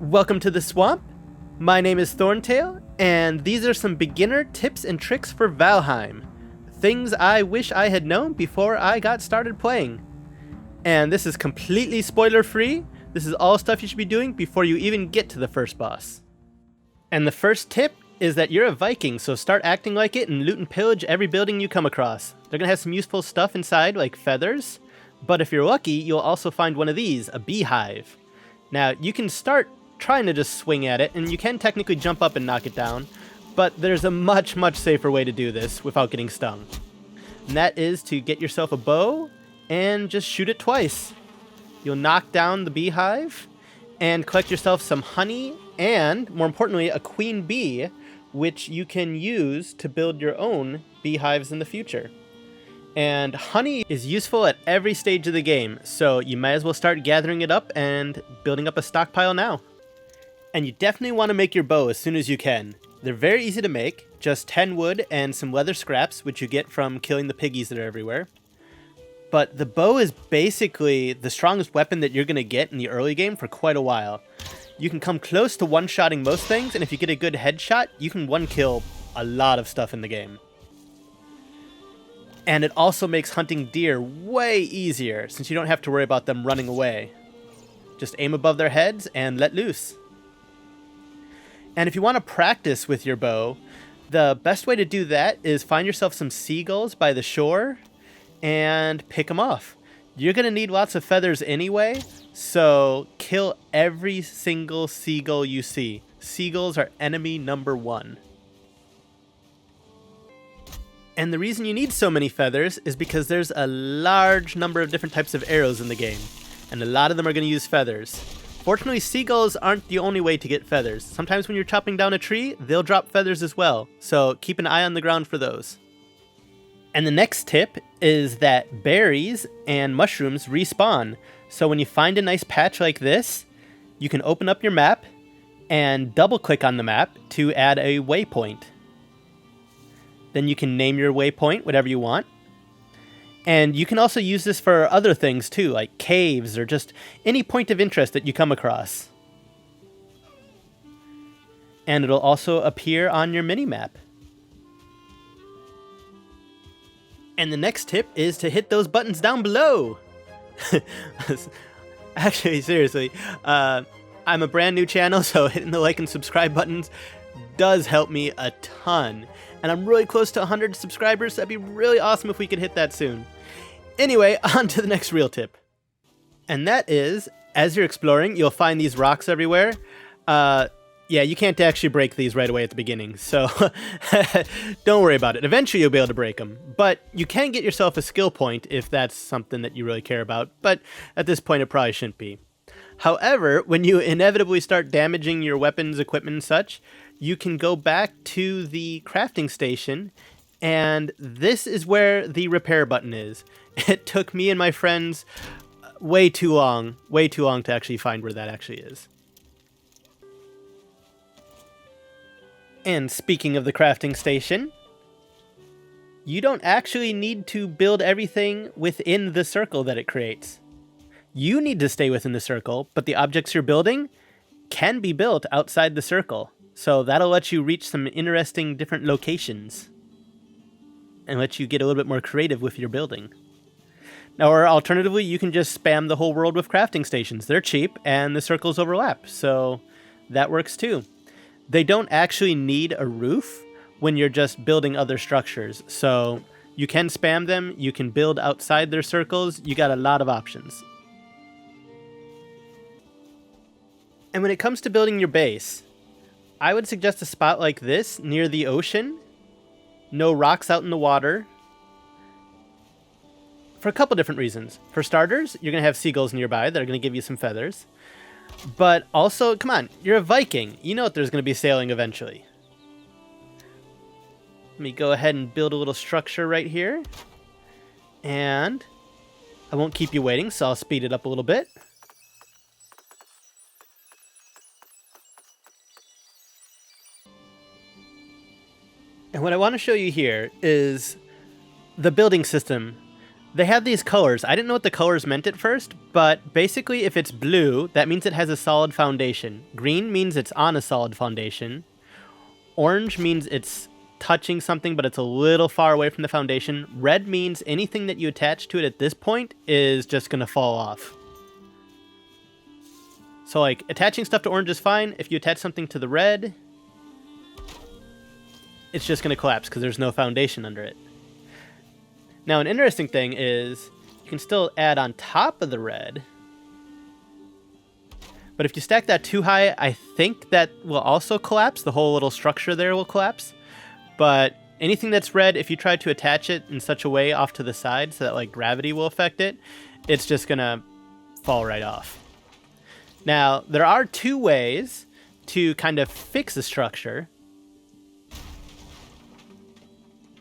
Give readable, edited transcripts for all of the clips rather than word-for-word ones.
Welcome to the swamp. My name is Thornscale, and these are some beginner tips and tricks for Valheim. Things I wish I had known before I got started playing. And this is completely spoiler free. This is all stuff you should be doing before you even get to the first boss. And the first tip is that you're a Viking, so start acting like it and loot and pillage every building you come across. They're gonna have some useful stuff inside, like feathers, but if you're lucky, you'll also find one of these, a Bee Hive. Now, you can start trying to just swing at it, and you can technically jump up and knock it down, but there's a much safer way to do this without getting stung. And that is to get yourself a bow and just shoot it twice. You'll knock down the beehive and collect yourself some honey and, more importantly, a queen bee, which you can use to build your own beehives in the future. And honey is useful at every stage of the game, so you might as well start gathering it up and building up a stockpile now. And you definitely want to make your bow as soon as you can. They're very easy to make, just 10 wood and some leather scraps, which you get from killing the piggies that are everywhere. But the bow is basically the strongest weapon that you're going to get in the early game for quite a while. You can come close to one-shotting most things, and if you get a good headshot, you can one-kill a lot of stuff in the game. And it also makes hunting deer way easier, since you don't have to worry about them running away. Just aim above their heads and let loose. And if you want to practice with your bow, the best way to do that is find yourself some seagulls by the shore and pick them off. You're going to need lots of feathers anyway, so kill every single seagull you see. Seagulls are enemy number one. And the reason you need so many feathers is because there's a large number of different types of arrows in the game, and a lot of them are going to use feathers. Fortunately, seagulls aren't the only way to get feathers. Sometimes when you're chopping down a tree, they'll drop feathers as well, so keep an eye on the ground for those. And the next tip is that berries and mushrooms respawn. So when you find a nice patch like this, you can open up your map and double-click on the map to add a waypoint. Then you can name your waypoint whatever you want. And you can also use this for other things too, like caves or just any point of interest that you come across. And it'll also appear on your mini-map. And the next tip is to hit those buttons down below. Actually, seriously, I'm a brand new channel, so hitting the like and subscribe buttons does help me a ton. And I'm really close to 100 subscribers, so that'd be really awesome if we could hit that soon. Anyway, on to the next real tip. And that is, as you're exploring, you'll find these rocks everywhere. Yeah, you can't actually break these right away at the beginning, so don't worry about it. Eventually you'll be able to break them, but you can get yourself a skill point if that's something that you really care about, but at this point it probably shouldn't be. However, when you inevitably start damaging your weapons, equipment, and such, you can go back to the crafting station, and this is where the repair button is. It took me and my friends way too long to actually find where that actually is. And speaking of the crafting station, you don't actually need to build everything within the circle that it creates. You need to stay within the circle, but the objects you're building can be built outside the circle. So that'll let you reach some interesting different locations and let you get a little bit more creative with your building. Now, or alternatively, you can just spam the whole world with crafting stations. They're cheap and the circles overlap, so that works too. They don't actually need a roof when you're just building other structures, so you can spam them, you can build outside their circles, you got a lot of options. And when it comes to building your base, I would suggest a spot like this near the ocean. No rocks out in the water. For a couple different reasons. For starters, you're going to have seagulls nearby that are going to give you some feathers. But also, come on, you're a Viking. You know that there's going to be sailing eventually. Let me go ahead and build a little structure right here. And I won't keep you waiting, so I'll speed it up a little bit. And what I want to show you here is the building system They have these colors. I didn't know what the colors meant at first, but basically if it's blue, that means it has a solid foundation. Green means it's on a solid foundation. Orange means it's touching something, but it's a little far away from the foundation. Red means anything that you attach to it at this point is just going to fall off. So like attaching stuff to orange is fine. If you attach something to the red, it's just going to collapse because there's no foundation under it. Now, an interesting thing is you can still add on top of the red, but if you stack that too high, I think that will also collapse. The whole little structure there will collapse. But anything that's red, if you try to attach it in such a way off to the side so that like gravity will affect it, it's just gonna fall right off. Now, there are two ways to kind of fix a structure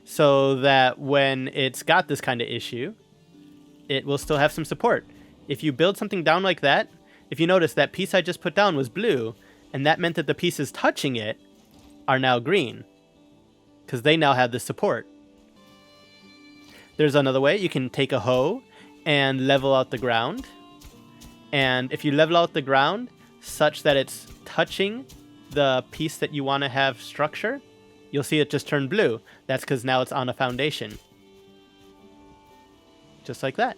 so that when it's got this kind of issue, it will still have some support. If you build something down like that, if you notice that piece I just put down was blue, and that meant that the pieces touching it are now green, because they now have the support. There's another way. You can take a hoe and level out the ground. And if you level out the ground such that it's touching the piece that you want to have structure, you'll see it just turn blue. That's because now it's on a foundation. Just like that.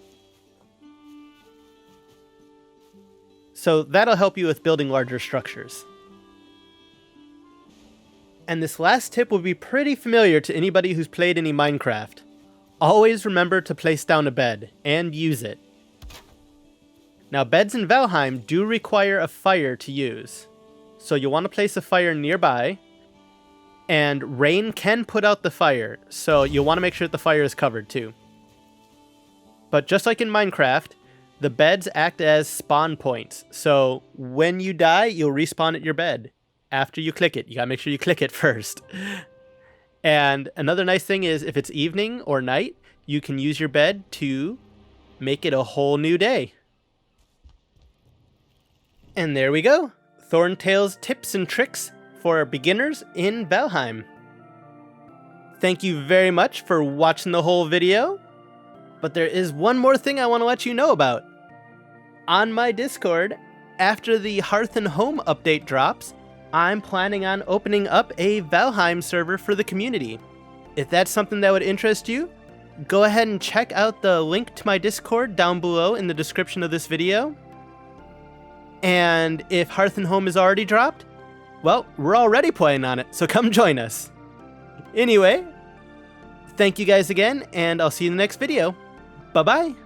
So that'll help you with building larger structures. And this last tip will be pretty familiar to anybody who's played any Minecraft. Always remember to place down a bed and use it. Now, beds in Valheim do require a fire to use. So you'll want to place a fire nearby, and rain can put out the fire, so you'll want to make sure that the fire is covered too. But just like in Minecraft, the beds act as spawn points. So when you die, you'll respawn at your bed. After you click it, you gotta make sure you click it first. And another nice thing is if it's evening or night, you can use your bed to make it a whole new day. And there we go. Thorntail's tips and tricks for beginners in Valheim. Thank you very much for watching the whole video. But there is one more thing I want to let you know about. On my Discord, after the Hearth and Home update drops, I'm planning on opening up a Valheim server for the community. If that's something that would interest you, go ahead and check out the link to my Discord down below in the description of this video. And if Hearth and Home is already dropped, well, we're already playing on it, so come join us. Anyway, thank you guys again, and I'll see you in the next video. Bye-bye!